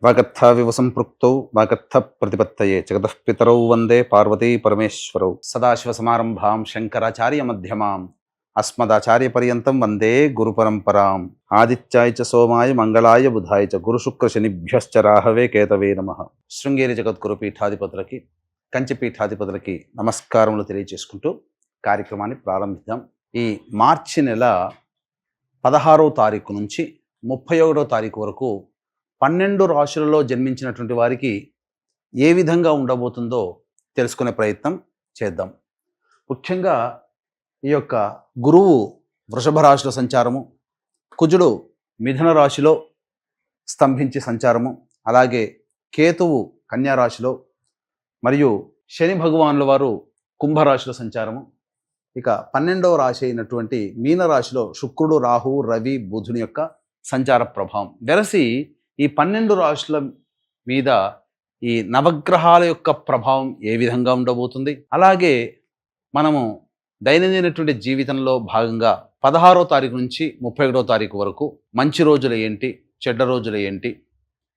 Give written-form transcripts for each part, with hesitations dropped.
వాగర్థావివ సంపృక్తౌ వాగర్థ ప్రతిపత్తయే జగతః పితరౌ వందే పార్వతీ పరమేశ్వరౌ సదాశివసమారంభాం శంకరాచార్యమధ్యమాం అస్మదాచార్యపర్యంతం వందే గురుపరంపరాం ఆదిత్యాయ చ సోమాయ మంగళాయ బుధాయ చ గురుశుక్రశనిభ్యశ్చ రాహవే కేతవే నమః. శృంగేరి జగద్గురు పీఠాధిపతులకి కంచి పీఠాధిపతులకి నమస్కారములు తెలియజేసుకుంటూ కార్యక్రమాన్ని ప్రారంభిద్దాం. ఈ మార్చి నెల 16వ తారీఖు నుంచి 31వ తారీఖు వరకు 12 రాశులలో జన్మించినటువంటి వారికి ఏ విధంగా ఉండబోతుందో తెలుసుకునే ప్రయత్నం చేద్దాం. ముఖ్యంగా ఈ యొక్క గురువు వృషభ రాశిలో సంచారము, కుజుడు మిథున రాశిలో స్తంభించి సంచారము, అలాగే కేతువు కన్యా రాశిలో మరియు శని భగవానుల వారు కుంభరాశిలో సంచారము. ఇక 12వ రాశి అయినటువంటి మీన రాశిలో శుక్రుడు, రాహువు, రవి, బుధుని యొక్క సంచార ప్రభావం వెరసి ఈ 12 రాశుల మీద ఈ నవగ్రహాల యొక్క ప్రభావం ఏ విధంగా ఉండబోతుంది, అలాగే మనము దైనందినటువంటి జీవితంలో భాగంగా 16వ తారీఖు నుంచి 31వ తారీఖు వరకు మంచి రోజులు ఏంటి, చెడ్డ రోజులు ఏంటి,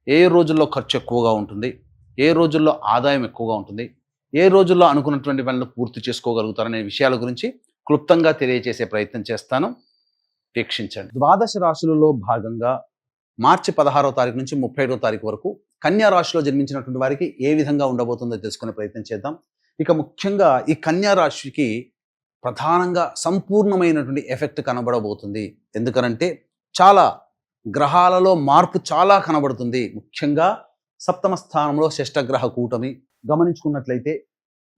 ఏ రోజుల్లో ఖర్చు ఎక్కువగా ఉంటుంది, ఏ రోజుల్లో ఆదాయం ఎక్కువగా ఉంటుంది, ఏ రోజుల్లో అనుకున్నటువంటి పనులు పూర్తి చేసుకోగలుగుతారనే విషయాల గురించి క్లుప్తంగా తెలియజేసే ప్రయత్నం చేస్తాను. వీక్షించండి. ద్వాదశ రాశులలో భాగంగా మార్చి 16వ తారీఖు నుంచి 31వ తారీఖు వరకు కన్యా రాశిలో జన్మించినటువంటి వారికి ఏ విధంగా ఉండబోతుందో తెలుసుకునే ప్రయత్నం చేద్దాం. ఇక ముఖ్యంగా ఈ కన్యా రాశికి ప్రధానంగా సంపూర్ణమైనటువంటి ఎఫెక్ట్ కనబడబోతుంది. ఎందుకనంటే చాలా గ్రహాలలో మార్పు చాలా కనబడుతుంది. ముఖ్యంగా సప్తమ స్థానంలో షష్టగ్రహ కూటమి గమనించుకున్నట్లయితే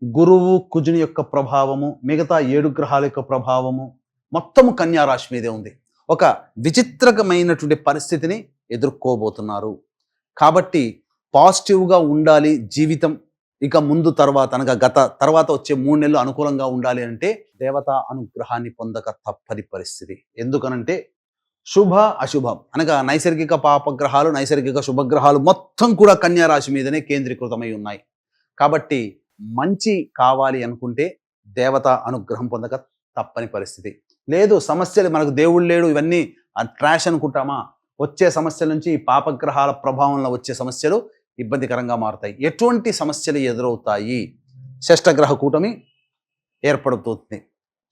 గురువు కుజుని యొక్క ప్రభావము, మిగతా 7 గ్రహాల యొక్క ప్రభావము మొత్తము కన్యా రాశి మీదే ఉంది. ఒక విచిత్రమైనటువంటి పరిస్థితిని ఎదుర్కోబోతున్నారు. కాబట్టి పాజిటివ్గా ఉండాలి జీవితం. ఇక ముందు తర్వాత అనగా తర్వాత వచ్చే 3 నెలలు అనుకూలంగా ఉండాలి అంటే దేవతా అనుగ్రహాన్ని పొందక తప్పని పరిస్థితి. ఎందుకనంటే శుభ అశుభం అనగా నైసర్గిక పాపగ్రహాలు, నైసర్గిక శుభగ్రహాలు మొత్తం కూడా కన్యా రాశి మీదనే కేంద్రీకృతమై ఉన్నాయి. కాబట్టి మంచి కావాలి అనుకుంటే దేవతా అనుగ్రహం పొందక తప్పని పరిస్థితి. లేదు సమస్యలు, మనకు దేవుడు లేడు, ఇవన్నీ ట్రాష్ అనుకుంటామా, వచ్చే సమస్యల నుంచి ఈ పాపగ్రహాల ప్రభావంలో వచ్చే సమస్యలు ఇబ్బందికరంగా మారుతాయి. ఎటువంటి సమస్యలు ఎదురవుతాయి? షష్టగ్రహ కూటమి ఏర్పడుతుంది,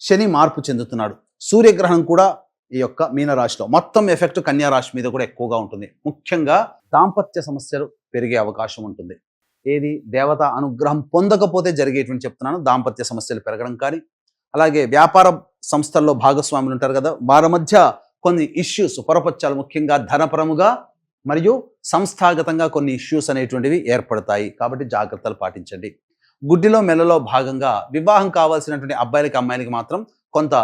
శని మార్పు చెందుతున్నాడు, సూర్యగ్రహణం కూడా ఈ యొక్క మీనరాశిలో, మొత్తం ఎఫెక్ట్ కన్యా రాశి మీద కూడా ఎక్కువగా ఉంటుంది. ముఖ్యంగా దాంపత్య సమస్యలు పెరిగే అవకాశం ఉంటుంది. ఏది దేవతా అనుగ్రహం పొందకపోతే జరిగేటువంటి చెప్తున్నాను. దాంపత్య సమస్యలు పెరగడం కానీ, అలాగే వ్యాపార సంస్థల్లో భాగస్వాములు ఉంటారు కదా, వారి మధ్య కొన్ని ఇష్యూస్, పొరపచ్చాలు, ముఖ్యంగా ధనపరముగా మరియు సంస్థాగతంగా కొన్ని ఇష్యూస్ అనేటువంటివి ఏర్పడతాయి. కాబట్టి జాగ్రత్తలు పాటించండి. గుడ్డిలో మెల్లలో భాగంగా వివాహం కావాల్సినటువంటి అబ్బాయిలకి అమ్మాయిలకి మాత్రం కొంత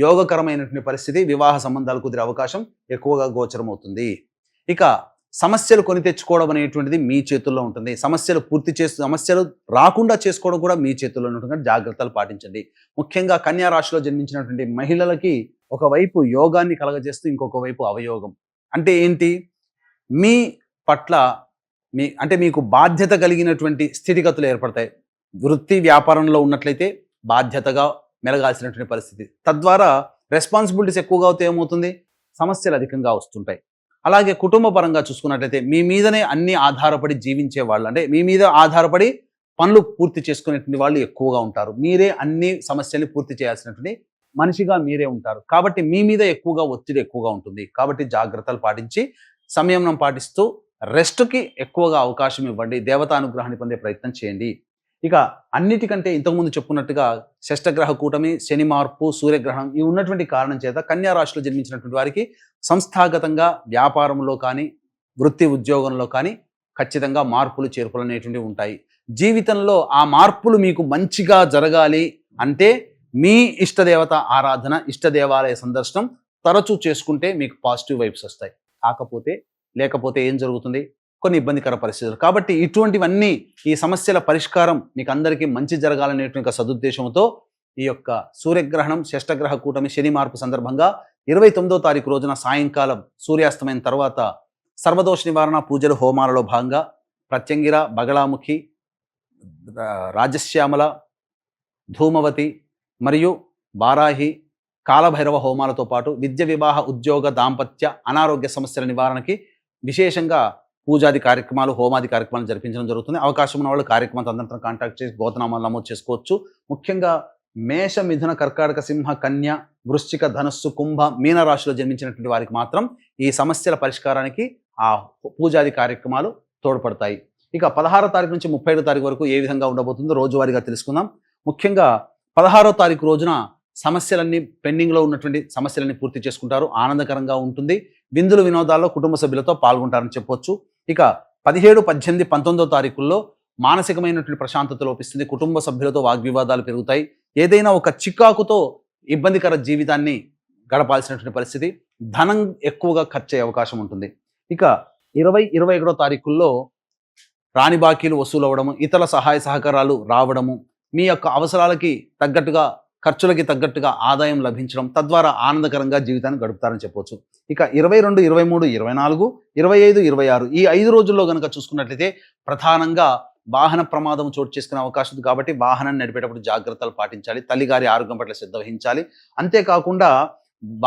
యోగకరమైనటువంటి పరిస్థితి, వివాహ సంబంధాలు కుదిరే అవకాశం ఎక్కువగా గోచరమవుతుంది. ఇక సమస్యలు కొని తెచ్చుకోవడం అనేటువంటిది మీ చేతుల్లో ఉంటుంది. సమస్యలు రాకుండా చేసుకోవడం కూడా మీ చేతుల్లో ఉంటుంది. జాగ్రత్తలు పాటించండి. ముఖ్యంగా కన్యా రాశిలో జన్మించినటువంటి మహిళలకి ఒకవైపు యోగాన్ని కలగజేస్తూ ఇంకొక వైపు అవయోగం. అంటే ఏంటి? మీ పట్ల మీకు బాధ్యత కలిగినటువంటి స్థితిగతులు ఏర్పడతాయి. వృత్తి వ్యాపారంలో ఉన్నట్లయితే బాధ్యతగా మెలగాల్సినటువంటి పరిస్థితి, తద్వారా రెస్పాన్సిబిలిటీస్ ఎక్కువగా అవుతే ఏమవుతుంది, సమస్యలు అధికంగా వస్తుంటాయి. అలాగే కుటుంబ పరంగా చూసుకున్నట్లయితే మీ మీదనే అన్ని ఆధారపడి జీవించే వాళ్ళు, అంటే మీ మీద ఆధారపడి పనులు పూర్తి చేసుకునేటువంటి వాళ్ళు ఎక్కువగా ఉంటారు. మీరే అన్ని సమస్యల్ని పూర్తి చేయాల్సినటువంటి మనిషిగా మీరే ఉంటారు. కాబట్టి మీ మీద ఒత్తిడి ఎక్కువగా ఉంటుంది. కాబట్టి జాగ్రత్తలు పాటించి సంయమనం పాటిస్తూ రెస్ట్కి ఎక్కువగా అవకాశం ఇవ్వండి. దేవతా అనుగ్రహాన్ని పొందే ప్రయత్నం చేయండి. ఇక అన్నిటికంటే ఇంతకుముందు చెప్పుకున్నట్టుగా షష్టగ్రహ కూటమి, శని మార్పు, సూర్యగ్రహణం ఇవి ఉన్నటువంటి కారణం చేత కన్యా రాశిలో జన్మించినటువంటి వారికి సంస్థాగతంగా వ్యాపారంలో కానీ, వృత్తి ఉద్యోగంలో కానీ ఖచ్చితంగా మార్పులు చేర్పులు అనేటువంటివి ఉంటాయి. జీవితంలో ఆ మార్పులు మీకు మంచిగా జరగాలి అంటే మీ ఇష్టదేవత ఆరాధన, ఇష్ట దేవాలయ సందర్శనం తరచూ చేసుకుంటే మీకు పాజిటివ్ వైబ్స్ వస్తాయి. లేకపోతే ఏం జరుగుతుంది? కొన్ని ఇబ్బందికర పరిస్థితులు. కాబట్టి ఇటువంటివన్నీ, ఈ సమస్యల పరిష్కారం మీకు అందరికీ మంచి జరగాలనేటువంటి సదుద్దేశంతో ఈ యొక్క సూర్యగ్రహణం, షష్టగ్రహ కూటమి, శని మార్పు సందర్భంగా 29వ తారీఖు రోజున సాయంకాలం సూర్యాస్తమైన తర్వాత సర్వదోష నివారణ పూజలు, హోమాలలో భాగంగా ప్రత్యంగిర, బగళాముఖి, రాజశ్యామల, ధూమవతి మరియు బారాహి, కాలభైరవ హోమాలతో పాటు విద్య, వివాహ, ఉద్యోగ, దాంపత్య, అనారోగ్య సమస్యల నివారణకి విశేషంగా పూజాది కార్యక్రమాలు, హోమాది కార్యక్రమాలు జరిపించడం జరుగుతుంది. అవకాశం ఉన్న వాళ్ళు కార్యక్రమం తదనంతరం కాంటాక్ట్ చేసి గోత్రనామాలు నమోదు చేసుకోవచ్చు. ముఖ్యంగా మేష, మిథున, కర్కాటక, సింహ, కన్య, వృశ్చిక, ధనస్సు, కుంభ, మీన రాశిలో జన్మించినటువంటి వారికి మాత్రం ఈ సమస్యల పరిష్కారానికి ఆ పూజాది కార్యక్రమాలు తోడ్పడతాయి. ఇక 16వ తారీఖు నుంచి 31వ తారీఖు వరకు ఏ విధంగా ఉండబోతుందో రోజువారీగా తెలుసుకుందాం. ముఖ్యంగా 16వ తారీఖు రోజున సమస్యలన్నీ పెండింగ్లో ఉన్నటువంటి సమస్యలన్నీ పూర్తి చేసుకుంటారు. ఆనందకరంగా ఉంటుంది. విందులు వినోదాల్లో కుటుంబ సభ్యులతో పాల్గొంటారని చెప్పొచ్చు. ఇక 17, 18, 19వ తారీఖుల్లో మానసికమైనటువంటి ప్రశాంతత లోపిస్తుంది. కుటుంబ సభ్యులతో వాగ్వివాదాలు పెరుగుతాయి. ఏదైనా ఒక చికాకుతో ఇబ్బందికర జీవితాన్ని గడపాల్సినటువంటి పరిస్థితి, ధనం ఎక్కువగా ఖర్చు అయ్యే అవకాశం ఉంటుంది. ఇక 20, 21వ తారీఖుల్లో రాని బాకీలు వసూలు అవ్వడము, ఇతర సహాయ సహకారాలు రావడము, మీ యొక్క అవసరాలకి తగ్గట్టుగా, ఖర్చులకి తగ్గట్టుగా ఆదాయం లభించడం, తద్వారా ఆనందకరంగా జీవితాన్ని గడుపుతారని చెప్పవచ్చు. ఇక 22, 23, 24, 25, 26 ఈ 5 రోజుల్లో కనుక చూసుకున్నట్లయితే ప్రధానంగా వాహన ప్రమాదం చోటు చేసుకునే అవకాశం ఉంది. కాబట్టి వాహనాన్ని నడిపేటప్పుడు జాగ్రత్తలు పాటించాలి. తల్లిగారి ఆరోగ్యం పట్ల శ్రద్ధ వహించాలి. అంతేకాకుండా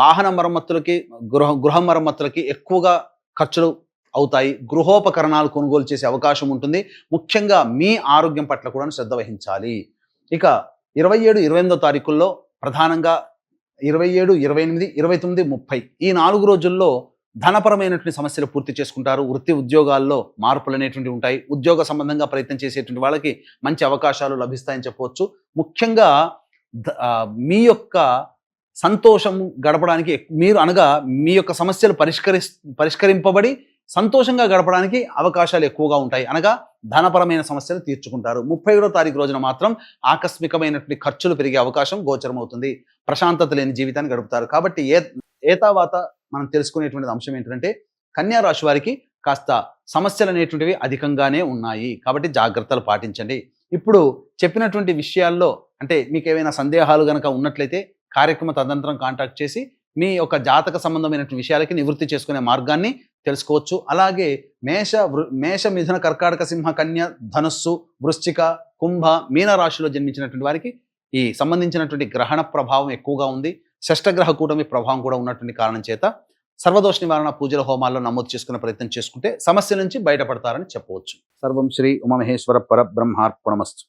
వాహన మరమ్మతులకి, గృహ మరమ్మతులకి ఎక్కువగా ఖర్చులు అవుతాయి. గృహోపకరణాలు కొనుగోలు చేసే అవకాశం ఉంటుంది. ముఖ్యంగా మీ ఆరోగ్యం పట్ల కూడా శ్రద్ధ వహించాలి. ఇక 27, 28వ తారీఖుల్లో ప్రధానంగా 27, 28, 29, 30 ఈ 4 రోజుల్లో ధనపరమైనటువంటి సమస్యలు పూర్తి చేసుకుంటారు. వృత్తి ఉద్యోగాల్లో మార్పులు అనేటువంటివి ఉంటాయి. ఉద్యోగ సంబంధంగా ప్రయత్నం చేసేటువంటి వాళ్ళకి మంచి అవకాశాలు లభిస్తాయని చెప్పవచ్చు. ముఖ్యంగా మీ యొక్క సంతోషం గడపడానికి మీరు అనగా మీ యొక్క సమస్యలు పరిష్కరింపబడి సంతోషంగా గడపడానికి అవకాశాలు ఎక్కువగా ఉంటాయి. అనగా ధనపరమైన సమస్యలు తీర్చుకుంటారు. 31వ తారీఖు రోజున మాత్రం ఆకస్మికమైనటువంటి ఖర్చులు పెరిగే అవకాశం గోచరమవుతుంది. ప్రశాంతత లేని జీవితాన్ని గడుపుతారు. కాబట్టి ఏతావాత మనం తెలుసుకునేటువంటి అంశం ఏంటంటే కన్యా రాశి వారికి కాస్త సమస్యలు అనేటువంటివి అధికంగానే ఉన్నాయి. కాబట్టి జాగ్రత్తలు పాటించండి. ఇప్పుడు చెప్పినటువంటి విషయాల్లో అంటే మీకు ఏవైనా సందేహాలు కనుక ఉన్నట్లయితే కార్యక్రమ తదనంతరం కాంటాక్ట్ చేసి మీ యొక్క జాతక సంబంధమైనటువంటి విషయాలకి నివృత్తి చేసుకునే మార్గాన్ని తెలుసుకోవచ్చు. అలాగే మేష, మిథున, కర్కాటక, సింహ, కన్య, ధనస్సు, వృశ్చిక, కుంభ, మీన రాశిలో జన్మించినటువంటి వారికి ఈ సంబంధించినటువంటి గ్రహణ ప్రభావం ఎక్కువగా ఉంది. షష్టగ్రహ కూటమి ప్రభావం కూడా ఉన్నటువంటి కారణం చేత సర్వదోష నివారణ పూజల హోమాల్లో నమోదు చేసుకునే ప్రయత్నం చేసుకుంటే సమస్య నుంచి బయటపడతారని చెప్పవచ్చు. సర్వం శ్రీ ఉమామహేశ్వర పరబ్రహ్మార్పణమస్తు.